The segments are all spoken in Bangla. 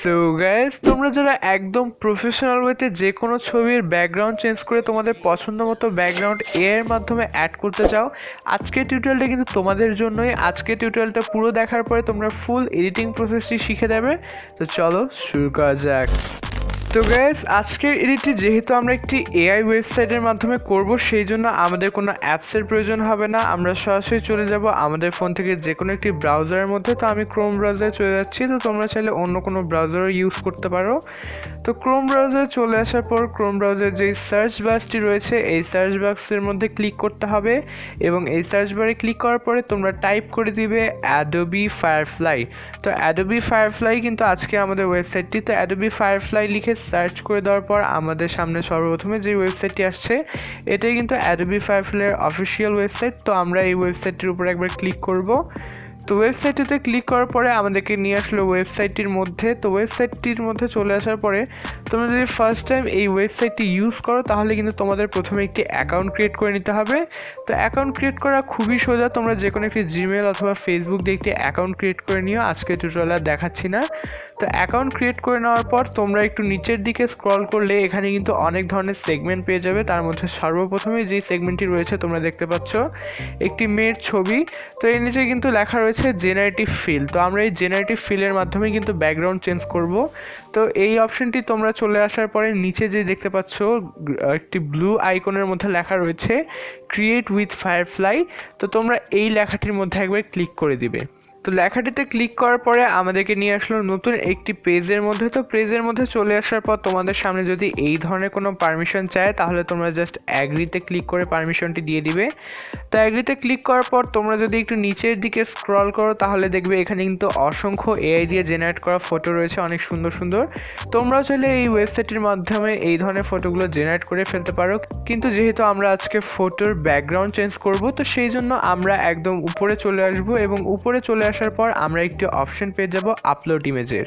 সো গাইস, তোমরা যারা একদম প্রফেশনাল ওয়েতে যে কোনো ছবির ব্যাকগ্রাউন্ড চেঞ্জ করে তোমাদের পছন্দ মতো ব্যাকগ্রাউন্ড এর মাধ্যমে অ্যাড করতে চাও, আজকের টিউটোরিয়ালটা কিন্তু তোমাদের জন্যই। আজকের টিউটোরিয়ালটা পুরো দেখার পরে তোমরা ফুল এডিটিং প্রসেসটি শিখে যাবে। তো চলো শুরু করা যাক। তো গাইস, আজকের এডিটটি যেহেতু আমরা একটি এআই ওয়েবসাইটের মাধ্যমে করব, সেই জন্য আমাদের কোনো অ্যাপসের প্রয়োজন হবে না। আমরা সরাসরি চলে যাব আমাদের ফোন থেকে যে কোনো একটি ব্রাউজারের মধ্যে। তো আমি ক্রোম ব্রাউজারে চলে যাচ্ছি। তো তোমরা চাইলে অন্য কোনো ব্রাউজারও ইউজ করতে পারো। তো ক্রোম ব্রাউজারে চলে আসার পর ক্রোম ব্রাউজারের যেই সার্চ বক্সটি রয়েছে, এই সার্চ বক্সের মধ্যে ক্লিক করতে হবে এবং এই সার্চ বারে ক্লিক করার পরে তোমরা টাইপ করে দিবে adobe firefly। তো adobe firefly কিন্তু আজকে আমাদের ওয়েবসাইটটি। তো adobe firefly লিখে সার্চ করে দেওয়ার পর আমাদের সামনে সর্বপ্রথমে যে ওয়েবসাইটটি আসছে, এটাই কিন্তু adobe firefly এর অফিসিয়াল ওয়েবসাইট। তো আমরা এই ওয়েবসাইটটির উপর একবার ক্লিক করব। তো ওয়েবসাইটটিতে ক্লিক করার পরে আমাদেরকে নিয়ে আসলো ওয়েবসাইটটির মধ্যে। তো ওয়েবসাইটটির মধ্যে চলে আসার পরে তোমরা যদি ফার্স্ট টাইম এই ওয়েবসাইটটি ইউজ করো, তাহলে কিন্তু তোমাদের প্রথমে একটি অ্যাকাউন্ট ক্রিয়েট করে নিতে হবে। তো অ্যাকাউন্ট ক্রিয়েট করা খুবই সোজা। তোমরা যে কোনো একটি জিমেল অথবা ফেসবুক দিয়ে একটি অ্যাকাউন্ট ক্রিয়েট করে নিও, আজকে টিউটোরিয়ালে দেখাচ্ছি না। তো অ্যাকাউন্ট ক্রিয়েট করে নেওয়ার পর তোমরা একটু নিচের দিকে স্ক্রল করলে এখানে কিন্তু অনেক ধরনের সেগমেন্ট পেয়ে যাবে। তার মধ্যে সর্বপ্রথমে যেই সেগমেন্টটি রয়েছে তোমরা দেখতে পাচ্ছ একটি মেয়ের ছবি। তো এর নিচে কিন্তু লেখা রয়েছে জেনারেটিভ ফিল। তো আমরা এই জেনারেটিভ ফিলের মাধ্যমে কিন্তু ব্যাকগ্রাউন্ড চেঞ্জ করব। তো এই অপশনটি তোমরা চলে আসার পরে নিচে যে দেখতে পাচ্ছ একটি ব্লু আইকনের মধ্যে লেখা রয়েছে ক্রিয়েট উইথ ফায়ারফ্লাই। তো তোমরা এই লেখাটির মধ্যে একবার ক্লিক করে দিবে। তো লেখাটিতে ক্লিক করার পরে আমাদেরকে নিয়ে আসলো নতুন একটি পেজের মধ্যে। তো পেজের মধ্যে চলে আসার পর তোমাদের সামনে যদি এই ধরনের কোনো পারমিশন চায়, তাহলে তোমরা জাস্ট অ্যাগ্রিতে ক্লিক করে পারমিশনটি দিয়ে দিবে। তো অ্যাগ্রিতে ক্লিক করার পর তোমরা যদি একটু নিচের দিকে স্ক্রল করো, তাহলে দেখবে এখানে কিন্তু অসংখ্য এআই দিয়ে জেনারেট করা ফটো রয়েছে, অনেক সুন্দর সুন্দর। তোমরাও চাইলে এই ওয়েবসাইটের মাধ্যমে এই ধরনের ফটোগুলো জেনারেট করে ফেলতে পারো। কিন্তু যেহেতু আমরা আজকে ফটোর ব্যাকগ্রাউন্ড চেঞ্জ করব, তো সেই জন্য আমরা একদম উপরে চলে আসব এবং উপরে চলে আসার পর আমরা একটি অপশন পেয়ে যাব আপলোড ইমেজের।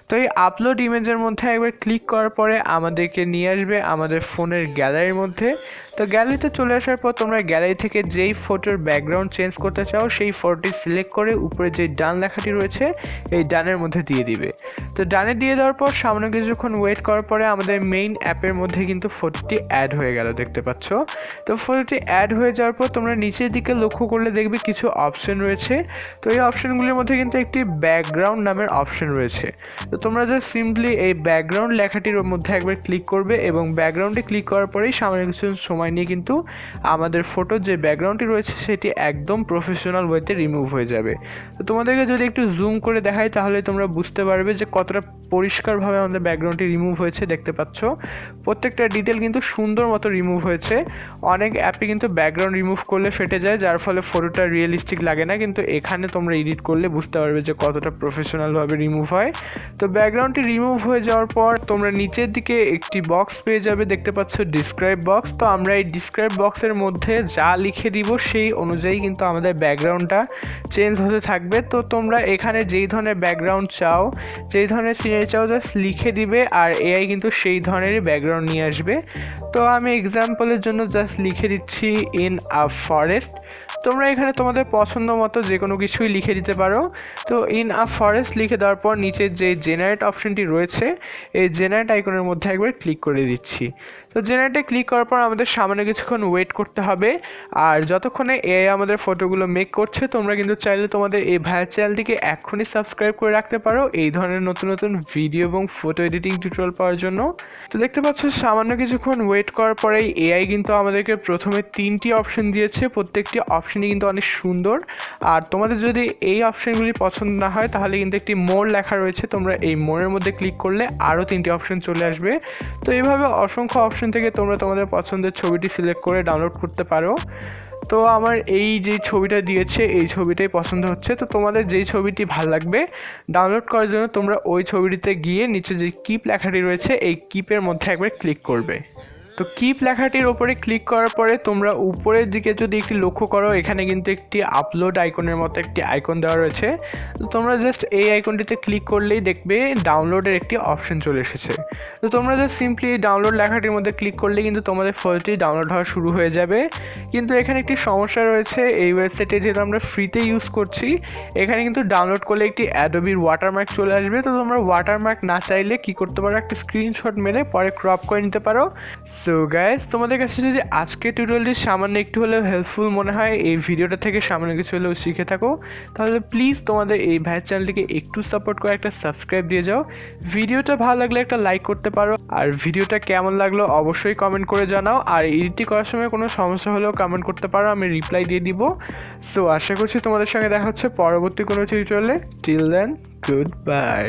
তো এই আপলোড ইমেজের মধ্যে একবার ক্লিক করার পরে আমাদেরকে নিয়ে আসবে আমাদের ফোনের গ্যালারির মধ্যে। তো গ্যালারিতে চলে আসার পর তোমরা গ্যালারি থেকে যেই ফটোর ব্যাকগ্রাউন্ড চেঞ্জ করতে চাও, সেই ফটোটি সিলেক্ট করে উপরে যে ডান লেখাটি রয়েছে এই ডানের মধ্যে দিয়ে দিবে। তো ডানে দিয়ে দেওয়ার পর সামনে কিছুক্ষণ ওয়েট করার পরে আমাদের মেইন অ্যাপের মধ্যে কিন্তু ফটোটি অ্যাড হয়ে গেল, দেখতে পাচ্ছ। তো ফটোটি অ্যাড হয়ে যাওয়ার পর তোমরা নিচের দিকে লক্ষ্য করলে দেখবে কিছু অপশন রয়েছে। তো এই অপশনগুলির মধ্যে কিন্তু একটি ব্যাকগ্রাউন্ড নামের অপশন রয়েছে। তো তোমরা জাস্ট সিম্পলি এই ব্যাকগ্রাউন্ড লেখাটির মধ্যে একবার ক্লিক করবে এবং ব্যাকগ্রাউন্ডে ক্লিক করার পরেই সামনে কিছু সময় নিয়ে কিন্তু আমাদের ফটোর যে ব্যাকগ্রাউন্ডটি রয়েছে সেটি একদম প্রফেশনাল ওয়েতে রিমুভ হয়ে যাবে। তো তোমাদেরকে যদি একটু জুম করে দেখাই, তাহলে তোমরা বুঝতে পারবে যে কতটা পরিষ্কারভাবে আমাদের ব্যাকগ্রাউন্ডটি রিমুভ হয়েছে। দেখতে পাচ্ছ প্রত্যেকটা ডিটেল কিন্তু সুন্দর মতো রিমুভ হয়েছে। অনেক অ্যাপে কিন্তু ব্যাকগ্রাউন্ড রিমুভ করলে ফেটে যায়, যার ফলে ফটোটা রিয়েলিস্টিক লাগে না। কিন্তু এখানে তোমরা এডিট করলে বুঝতে পারবে যে কতটা প্রফেশনালভাবে রিমুভ হয়। তো ব্যাকগ্রাউন্ডটি রিমুভ হয়ে যাওয়ার পর তোমরা নিচের দিকে একটি বক্স পেয়ে যাবে, দেখতে পাচ্ছ ডিসক্রাইব বক্স। তো আমরা এই ডিসক্রাইব বক্সের মধ্যে যা লিখে দিব সেই অনুযায়ী কিন্তু আমাদের ব্যাকগ্রাউন্ডটা চেঞ্জ হতে থাকবে। তো তোমরা এখানে যেই ধরনের ব্যাকগ্রাউন্ড চাও, যেই ধরনের সিনারি চাও, জাস্ট লিখে দিবে আর এআই কিন্তু সেই ধরনেরই ব্যাকগ্রাউন্ড নিয়ে আসবে। তো আমি এক্সাম্পলের জন্য জাস্ট লিখে দিচ্ছি ইন আ ফরেস্ট। তোমরা এখানে তোমাদের পছন্দ মতো যে কোনো কিছুই লিখে দিতে পারো। তো ইন আ ফরেস্ট লিখে দেওয়ার পর নিচের যে জেনারেট অপশনটি রয়েছে, এই জেনারেট আইকনের মধ্যে একবার ক্লিক করে দিচ্ছি। তো জেনারেটে ক্লিক করার পর আমাদের সামনে কিছুক্ষণ ওয়েট করতে হবে। আর যতক্ষণে এআই আমাদের ফটোগুলো মেক করছে, তোমরা কিন্তু চাইলে তোমাদের এই ভাইয়ের চ্যানেলটিকে এক্ষুনি সাবস্ক্রাইব করে রাখতে পারো এই ধরনের নতুন নতুন ভিডিও এবং ফটো এডিটিং টিউটোরিয়াল পাওয়ার জন্য। তো দেখতে পাচ্ছ সামান্য কিছুক্ষণ ওয়েট করার পরেই এআই কিন্তু আমাদেরকে প্রথমে 3টি অপশন দিয়েছে। প্রত্যেকটি অপশনই কিন্তু অনেক সুন্দর। আর তোমাদের যদি এই অপশনগুলি পছন্দ না হয়, তাহলে কিন্তু একটি মোর লেখা রয়েছে, তোমরা এই মোরের মধ্যে ক্লিক করলে আরও 3টি অপশন চলে আসবে। তো এইভাবে অসংখ্য অপশন থেকে তোমরা তোমাদের পছন্দের ছবিটি সিলেক্ট করে ডাউনলোড করতে পারো। তো আমার এই যে ছবিটা দিয়েছে এই ছবিটাই পছন্দ হচ্ছে। তো তোমাদের যেই ছবিটি ভালো লাগবে ডাউনলোড করার জন্য তোমরা ওই ছবিটিতে গিয়ে নিচে যে কিপ লেখাটি রয়েছে এই কিপের মধ্যে একবার ক্লিক করবে। তো কিপ লেখাটির ওপরে ক্লিক করার পরে তোমরা উপরের দিকে যদি একটি লক্ষ্য করো, এখানে কিন্তু একটি আপলোড আইকনের মতো একটি আইকন দেওয়া রয়েছে। তো তোমরা জাস্ট এই আইকনটিতে ক্লিক করলেই দেখবে ডাউনলোডের একটি অপশন চলে এসেছে। তো তোমরা জাস্ট সিম্পলি ডাউনলোড লেখাটির মধ্যে ক্লিক করলে কিন্তু তোমাদের ফটোটি ডাউনলোড হওয়া শুরু হয়ে যাবে। কিন্তু এখানে একটি সমস্যা রয়েছে, এই ওয়েবসাইটে যেহেতু আমরা ফ্রিতে ইউজ করছি, এখানে কিন্তু ডাউনলোড করলে একটি অ্যাডোবির ওয়াটারমার্ক চলে আসবে। তো তোমরা ওয়াটারমার্ক না চাইলে কি করতে পারো, একটা স্ক্রিনশট মেরে পরে ক্রপ করে নিতে পারো। সো গাইস, তোমাদের কাছে যদি আজকে টিউটোরিয়ালটি সামান্য একটু হলেও হেল্পফুল মনে হয়, এই ভিডিওটা থেকে সামান্য কিছু হলেও শিখে থাকো, তাহলে প্লিজ তোমাদের এই ভাইয়ের চ্যানেলটিকে একটু সাপোর্ট করে একটা সাবস্ক্রাইব দিয়ে যাও। ভিডিওটা ভালো লাগলে একটা লাইক করতে পারো, আর ভিডিওটা কেমন লাগলো অবশ্যই কমেন্ট করে জানাও। আর এডিট করার সময় কোনো সমস্যা হলেও কমেন্ট করতে পারো, আমি রিপ্লাই দিয়ে দিব। সো আশা করছি তোমাদের সঙ্গে দেখা হচ্ছে পরবর্তী কোনো টিউটোরিয়ালে। Till then, good by.